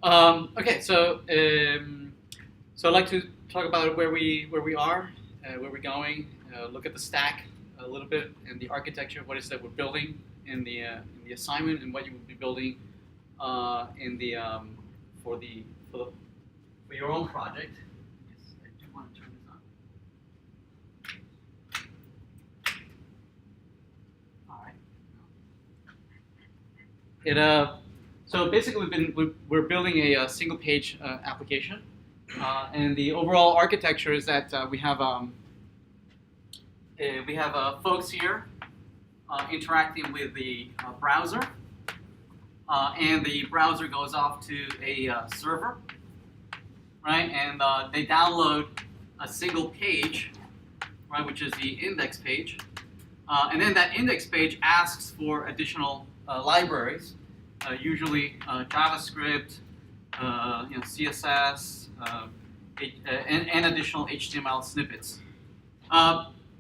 Okay, so I'd like to talk about where we are, where we're going. Look at the stack a little bit and the architecture. What is that we're building in the assignment, and what you will be building in the for the for the for your own project. Yes, I do want to turn this on. All right. So basically we're building a single page application, and the overall architecture is that we have folks here interacting with the browser, and the browser goes off to a server, right? And they download a single page, right, which is the index page, and then that index page asks for additional libraries, usually JavaScript, CSS, and additional HTML snippets.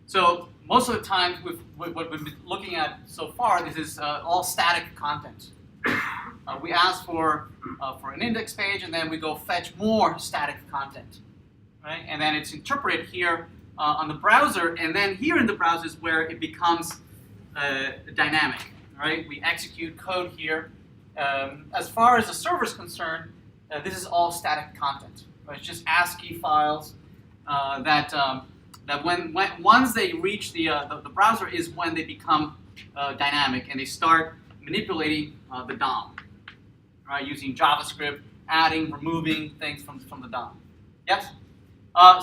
So most of the time, with what we've been looking at so far, this is all static content. We ask for an index page, and then we go fetch more static content, right? And then it's interpreted here on the browser, and then here in the browser is where it becomes dynamic, right? We execute code here. As far as the server is concerned, this is all static content. Right? It's just ASCII files that once they reach the browser is when they become dynamic, and they start manipulating the DOM, right? Using JavaScript, adding, removing things from the DOM. Yes.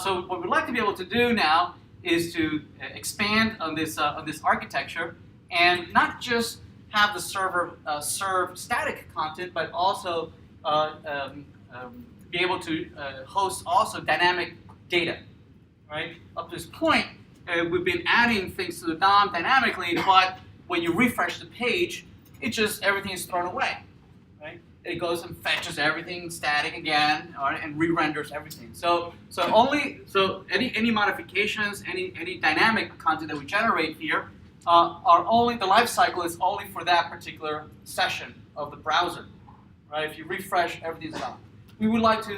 So what we'd like to be able to do now is to expand on this architecture, and not just have the server serve static content, but also be able to host also dynamic data. Right? Up to this point, we've been adding things to the DOM dynamically, but when you refresh the page, everything is thrown away. Right? It goes and fetches everything static again, and re-renders everything. So any modifications, any dynamic content that we generate here are only, the life cycle is only for that particular session of the browser. Right? If you refresh, everything's done. We would like to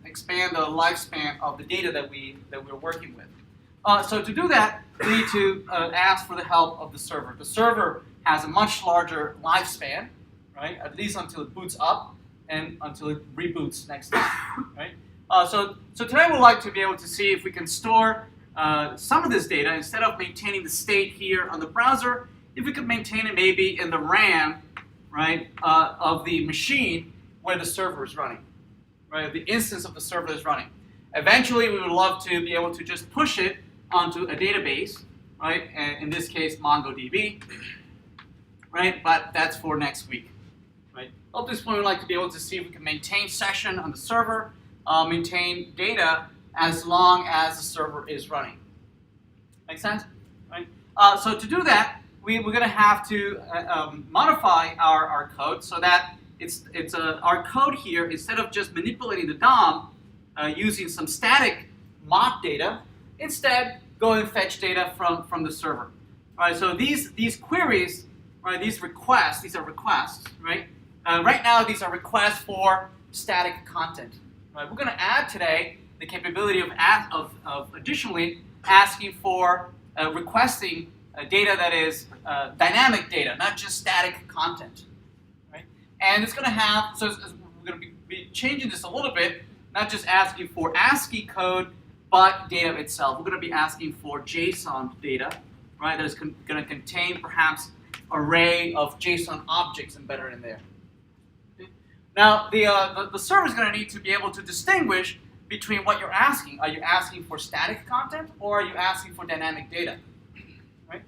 expand the lifespan of the data that we're working with. So to do that, we need to ask for the help of the server. The server has a much larger lifespan, right? At least until it boots up and until it reboots next time, right? So today we'd like to be able to see if we can store some of this data, instead of maintaining the state here on the browser, if we could maintain it maybe in the RAM, right, of the machine where the server is running, right? The instance of the server is running. Eventually, we would love to be able to just push it onto a database, right? And in this case, MongoDB, right? But that's for next week, right? Up to this point, we'd like to be able to see if we can maintain session on the server, maintain data as long as the server is running. Make sense? Right? So to do that, we're going to have to modify our code so that our code here, instead of just manipulating the DOM using some static mock data, instead go and fetch data from the server. All right, so these queries, right, these are requests, right? Right now, these are requests for static content. Right? We're going to add today the capability of additionally asking for requesting data that is dynamic data, not just static content. And it's going to have, so we're going to be changing this a little bit, not just asking for ASCII code, but data itself. We're going to be asking for JSON data, right? That is going to contain perhaps array of JSON objects embedded in there. Okay. Now, the server is going to need to be able to distinguish between what you're asking. Are you asking for static content, or are you asking for dynamic data? Right?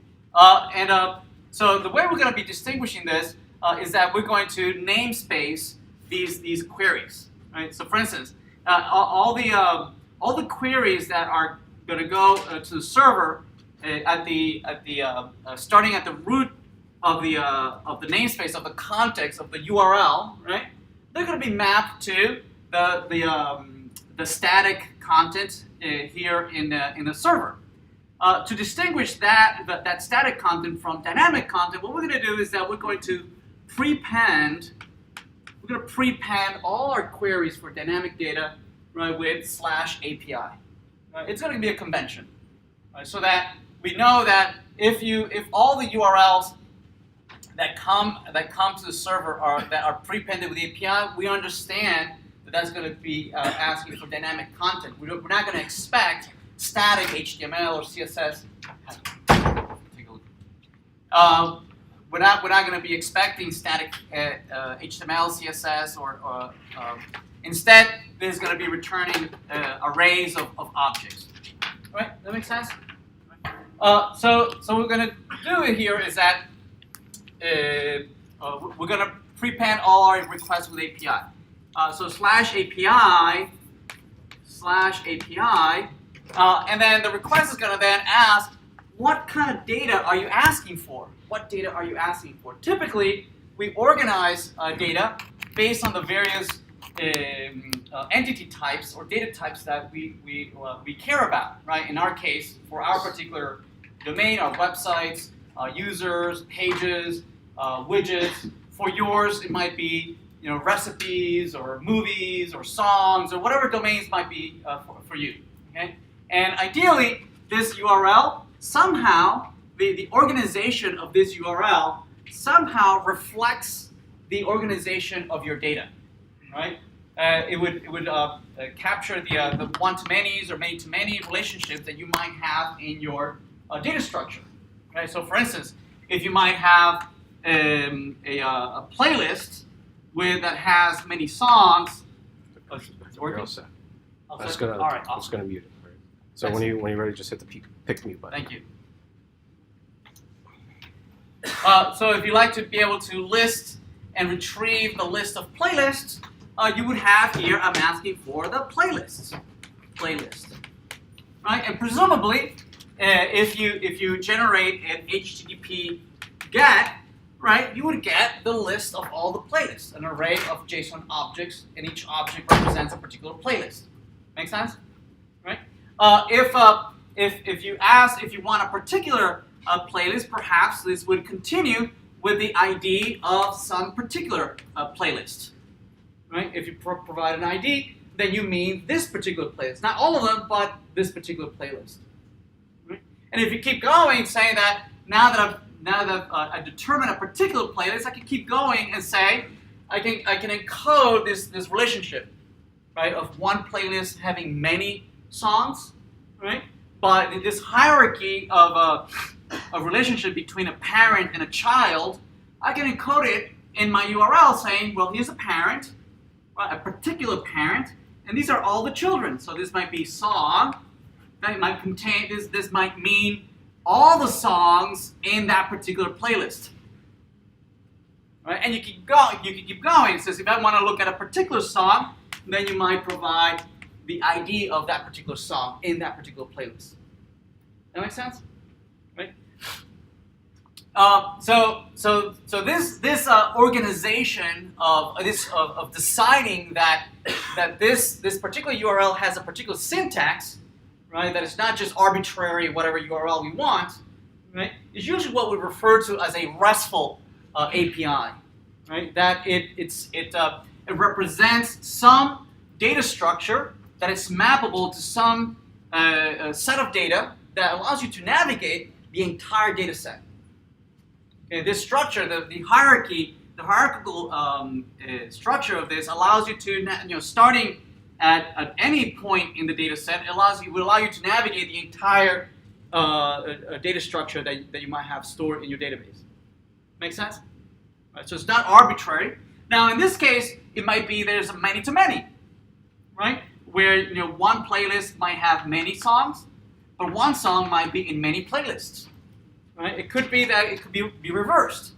So the way we're going to be distinguishing this is that we're going to namespace these queries, right? So, for instance, all the queries that are going to go to the server starting at the root of the namespace, of the context of the URL, right? They're going to be mapped to the static content here in the server. To distinguish that static content from dynamic content, what we're going to do is that we're going to prepend we're going to prepend all our queries for dynamic data, right, with /API. Right? It's going to be a convention, right, so that we know that if all the URLs that come to the server that are prepended with the API, we understand that that's going to be asking for dynamic content. We're not going to expect static HTML or CSS. Take a look. We're not going to be expecting static HTML, CSS, or instead, this is going to be returning arrays of objects. Right? That makes sense? So what we're going to do here is that we're going to prepend all our requests with API. So /API, and then the request is going to then ask, what kind of data are you asking for? What data are you asking for? Typically, we organize data based on the various entity types or data types that we care about, right? In our case, for our particular domain, our websites, users, pages, widgets. For yours, it might be recipes or movies or songs or whatever domains might be for you. Okay, and ideally, this URL somehow the organization of this URL somehow reflects the organization of your data, right? It would capture the one-to-manys or many-to-many relationships that you might have in your data structure. Okay, so for instance, if you might have a playlist that has many songs, it's working. All set. All I'm set? just gonna, All right, I'm just gonna mute it. Right. So Excellent. when you're ready, just hit the pick mute button. Thank you. So if you like to be able to list and retrieve the list of playlists, you would have here, I'm asking for the playlist, right? And presumably, if you generate an HTTP GET, right, you would get the list of all the playlists, an array of JSON objects, and each object represents a particular playlist. Make sense? Right? If you want a particular playlist, perhaps this would continue with the ID of some particular playlist. Right? If you provide an ID, then you mean this particular playlist. Not all of them, but this particular playlist. Right? And if you keep going, saying that now that I determine a particular playlist, I can keep going and say I can encode this relationship, right, of one playlist having many songs, right? But this hierarchy of a relationship between a parent and a child, I can encode it in my URL saying, well, here's a parent, right, a particular parent, and these are all the children. So this might be song, that might contain this might mean all the songs in that particular playlist. Right? And you can keep going. It says if I want to look at a particular song, then you might provide the ID of that particular song in that particular playlist. That makes sense? Right? So this organization of deciding that this particular URL has a particular syntax, right? That it's not just arbitrary whatever URL we want, right? Is usually what we refer to as a RESTful API, right? That it represents some data structure that is mappable to some set of data that allows you to navigate the entire data set. Okay, this structure, the hierarchical structure of this allows you to, starting at any point in the data set, will allow you to navigate the entire data structure that you might have stored in your database. Make sense? Right, so it's not arbitrary. Now, in this case, it might be there's a many-to-many, right? Where one playlist might have many songs, but one song might be in many playlists. Right? It could be that it could be reversed.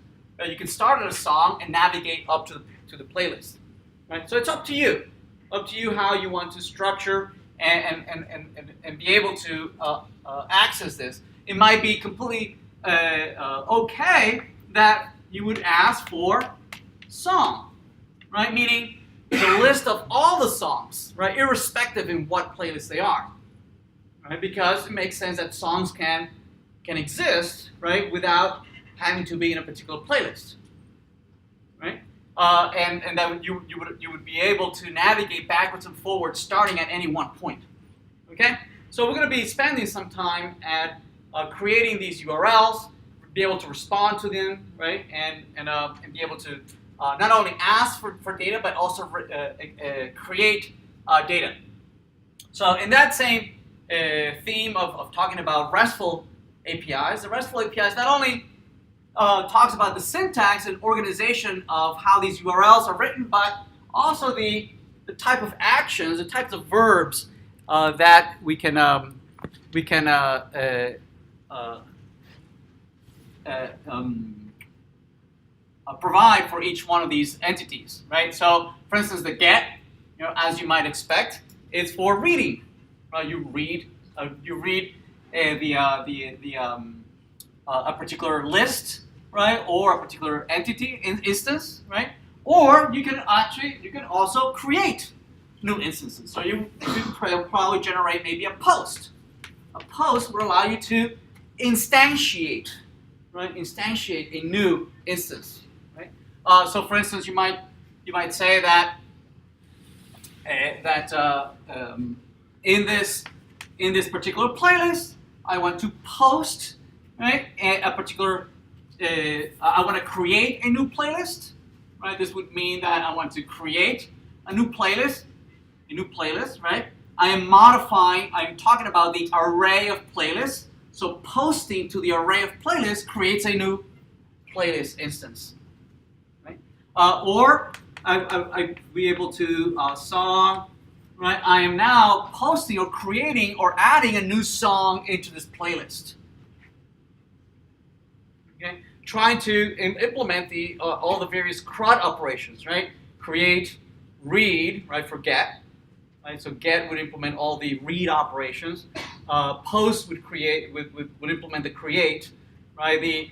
You can start at a song and navigate up to the playlist. Right? So it's up to you. Up to you how you want to structure and be able to access this. It might be completely okay that you would ask for song, right? Meaning the list of all the songs, right? Irrespective in what playlist they are, right? Because it makes sense that songs can exist, right, without having to be in a particular playlist, right? and then you would be able to navigate backwards and forwards starting at any one point. Okay, so we're going to be spending some time at creating these URLs, be able to respond to them, right, and be able to not only ask for data but also create data. So in that same theme of talking about RESTful APIs, the RESTful APIs not only talks about the syntax and organization of how these URLs are written, but also the type of actions, the types of verbs that we can provide for each one of these entities, right? So, for instance, the get, as you might expect, is for reading. Right? You read a particular list, right, or a particular entity instance, right? Or you can also create new instances. So you probably generate maybe a post. A post would allow you to instantiate, right? Instantiate a new instance, right? So for instance, you might say that in this particular playlist, I want to post, right, a particular. I want to create a new playlist, right? This would mean that I want to create a new playlist, right? I'm talking about the array of playlists. So posting to the array of playlists creates a new playlist instance, right? Or I'd be able to song, right? I am now posting or creating or adding a new song into this playlist. Okay, trying to implement all the various CRUD operations, right? Create, read, right, for get. Right, so get would implement all the read operations. Post would implement the create. Right, the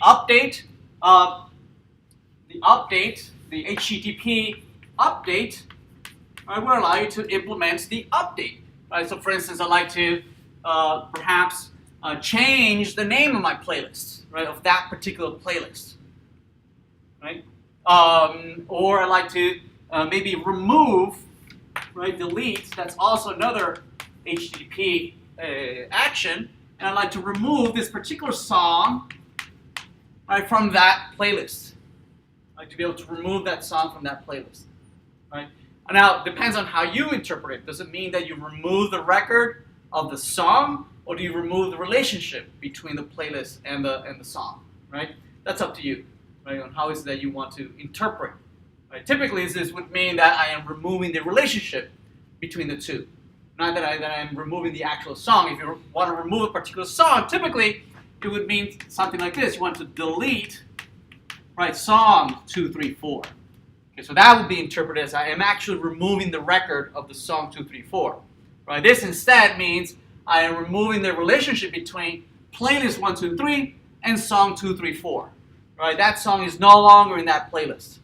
update, the HTTP update, right, will allow you to implement the update. Right, so for instance, I'd like to perhaps change the name of my playlist, right, of that particular playlist, right? Or I'd like to maybe remove, right, delete. That's also another HTTP action, and I'd like to remove this particular song, right, from that playlist. I'd like to be able to remove that song from that playlist, right? Now, it depends on how you interpret it. Does it mean that you remove the record of the song, or do you remove the relationship between the playlist and the song, right? That's up to you, right, on how is it that you want to interpret. Right? Typically, this would mean that I am removing the relationship between the two, not that I'm removing the actual song. If you want to remove a particular song, typically it would mean something like this. You want to delete, right, song 2, 3, 4. Okay, so that would be interpreted as I am actually removing the record of the song 2, 3, 4. Right? This instead means I am removing the relationship between playlist 1, 2, 3 and song 2, 3, 4. Right? That song is no longer in that playlist.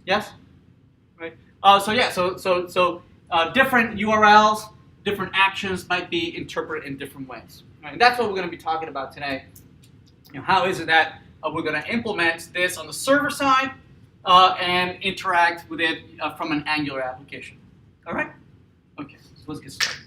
Yes? Right? So different URLs, different actions might be interpreted in different ways. Right? And that's what we're going to be talking about today. How is it that we're going to implement this on the server side and interact with it from an Angular application? All right? Okay, so let's get started.